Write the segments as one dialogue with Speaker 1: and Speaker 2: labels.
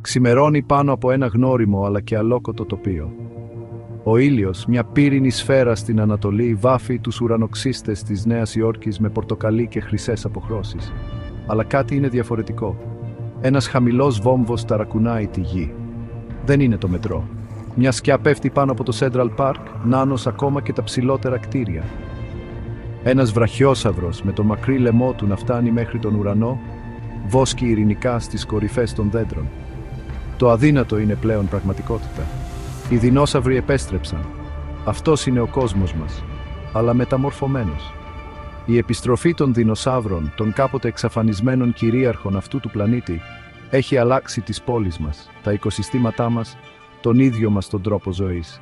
Speaker 1: Ξημερώνει πάνω από ένα γνώριμο αλλά και αλόκοτο τοπίο. Ο ήλιος, μια πύρινη σφαίρα στην Ανατολή, βάφει τους ουρανοξύστες της Νέας Υόρκης με πορτοκαλί και χρυσές αποχρώσεις. Αλλά κάτι είναι διαφορετικό. Ένας χαμηλός βόμβος ταρακουνάει τη γη. Δεν είναι το μετρό. Μια σκιά πέφτει πάνω από το Central Park, νάνος ακόμα και τα ψηλότερα κτίρια. Ένας βραχιόσαυρος με το μακρύ λαιμό του να φτάνει μέχρι τον ουρανό, βόσκει ειρηνικά στις κορυφές των δέντρων. Το αδύνατο είναι πλέον πραγματικότητα. Οι δεινόσαυροι επέστρεψαν. Αυτός είναι ο κόσμος μας, αλλά μεταμορφωμένος. Η επιστροφή των δεινοσαύρων, των κάποτε εξαφανισμένων κυρίαρχων αυτού του πλανήτη, έχει αλλάξει τις πόλεις μας, τα οικοσυστήματά μας, τον ίδιο μας τον τρόπο ζωής.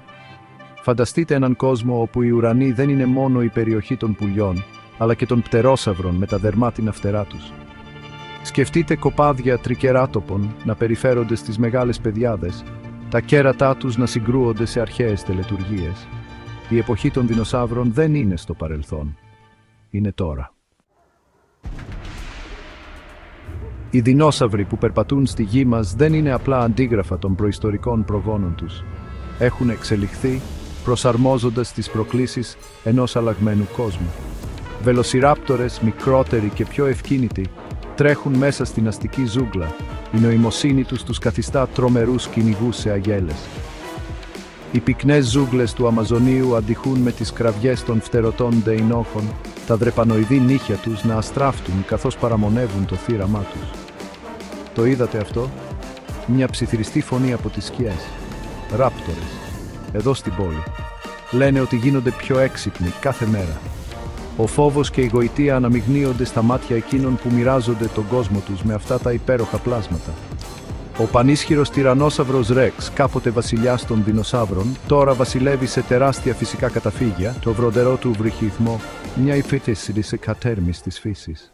Speaker 1: Φανταστείτε έναν κόσμο όπου οι ουρανοί δεν είναι μόνο η περιοχή των πουλιών, αλλά και των πτερόσαυρων με τα δερμάτινα φτερά τους. Σκεφτείτε κοπάδια τρικεράτοπων να περιφέρονται στις μεγάλες πεδιάδες, τα κέρατά τους να συγκρούονται σε αρχαίες τελετουργίες. Η εποχή των δεινοσαύρων δεν είναι στο παρελθόν. Είναι τώρα. Οι δεινόσαυροι που περπατούν στη γη μας δεν είναι απλά αντίγραφα των προϊστορικών προγόνων τους. Έχουν εξελιχθεί, προσαρμόζοντας τις προκλήσεις ενός αλλαγμένου κόσμου. Βελοσιράπτορες, μικρότεροι και πιο ευκίνητοι, τρέχουν μέσα στην αστική ζούγκλα. Η νοημοσύνη τους καθιστά τρομερούς κυνηγούς σε αγέλες. Οι πυκνές ζούγκλες του Αμαζονίου αντιχούν με τις κραυγές των φτερωτών ντεϊνόχων, τα δρεπανοειδή νύχια τους να αστράφτουν καθώς παραμονεύουν το θύραμά τους. Το είδατε αυτό? Μια ψιθυριστή φωνή από τις σκιές. Ράπτορες. Εδώ στην πόλη. Λένε ότι γίνονται πιο έξυπνοι κάθε μέρα. Ο φόβος και η γοητεία αναμειγνύονται στα μάτια εκείνων που μοιράζονται τον κόσμο τους με αυτά τα υπέροχα πλάσματα. Ο πανίσχυρος τυραννόσαυρος Ρεξ, κάποτε βασιλιάς των δεινοσαύρων, τώρα βασιλεύει σε τεράστια φυσικά καταφύγια, το βροντερό του βρυχυθμό, μια υφήτηση της εκατέρμης της φύσης.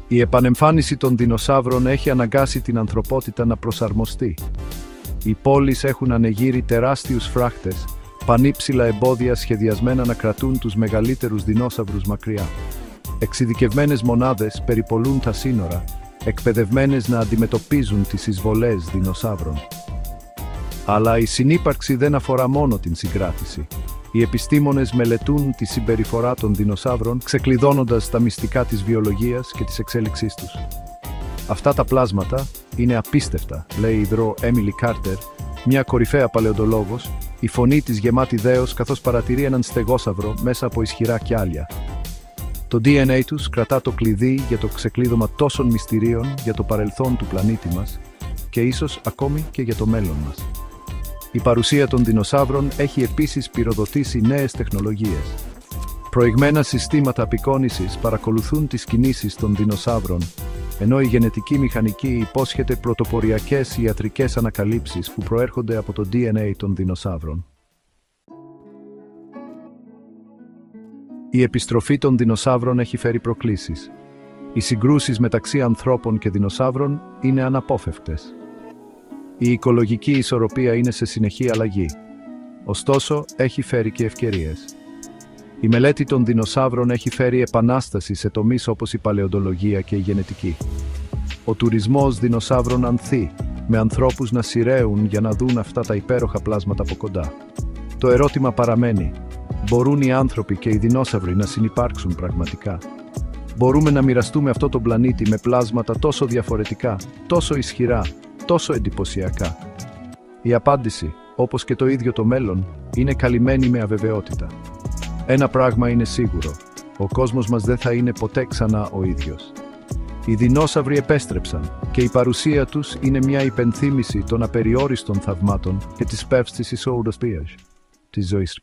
Speaker 1: Η επανεμφάνιση των δεινοσαύρων έχει αναγκάσει την ανθρωπότητα να προσαρμοστεί. Οι πόλεις έχουν ανεγείρει τεράστιους φράχτες, πανύψηλα εμπόδια σχεδιασμένα να κρατούν τους μεγαλύτερους δεινόσαυρους μακριά. Εξειδικευμένες μονάδες περιπολούν τα σύνορα, εκπαιδευμένες να αντιμετωπίζουν τις εισβολές δεινοσαύρων. Αλλά η συνύπαρξη δεν αφορά μόνο την συγκράτηση. Οι επιστήμονες μελετούν τη συμπεριφορά των δεινοσαύρων, ξεκλειδώνοντας τα μυστικά της βιολογίας και της εξέλιξής τους. Αυτά τα πλάσματα είναι απίστευτα, λέει η υδρό Έμιλι Κάρτερ, μια κορυφαία παλαιοντολόγος, η φωνή της γεμάτη δέος καθώς παρατηρεί έναν στεγόσαυρο μέσα από ισχυρά κιάλια. Το DNA τους κρατά το κλειδί για το ξεκλείδωμα τόσων μυστηρίων για το παρελθόν του πλανήτη μας και ίσως ακόμη και για το μέλλον μας. Η παρουσία των δεινοσαύρων έχει επίσης πυροδοτήσει νέες τεχνολογίες. Προηγμένα συστήματα απεικόνησης παρακολουθούν τις κινήσεις των δεινοσαύρων, ενώ η γενετική μηχανική υπόσχεται πρωτοποριακές ιατρικές ανακαλύψεις που προέρχονται από το DNA των δεινοσαύρων. Η επιστροφή των δεινοσαύρων έχει φέρει προκλήσεις. Οι συγκρούσεις μεταξύ ανθρώπων και δεινοσαύρων είναι αναπόφευκτες. Η οικολογική ισορροπία είναι σε συνεχή αλλαγή. Ωστόσο, έχει φέρει και ευκαιρίες. Η μελέτη των δεινοσαύρων έχει φέρει επανάσταση σε τομείς όπως η παλαιοντολογία και η γενετική. Ο τουρισμός δεινοσαύρων ανθεί, με ανθρώπους να σειραίουν για να δουν αυτά τα υπέροχα πλάσματα από κοντά. Το ερώτημα παραμένει: μπορούν οι άνθρωποι και οι δεινόσαυροι να συνυπάρξουν πραγματικά? Μπορούμε να μοιραστούμε αυτό το πλανήτη με πλάσματα τόσο διαφορετικά, τόσο ισχυρά, τόσο εντυπωσιακά? Η απάντηση, όπως και το ίδιο το μέλλον, είναι καλυμμένη με αβεβαιότητα. Ένα πράγμα είναι σίγουρο: ο κόσμος μας δεν θα είναι ποτέ ξανά ο ίδιος. Οι δεινόσαυροι επέστρεψαν και η παρουσία τους είναι μια υπενθύμηση των απεριόριστων θαυμάτων και της πεύστησης όλης της ζωής.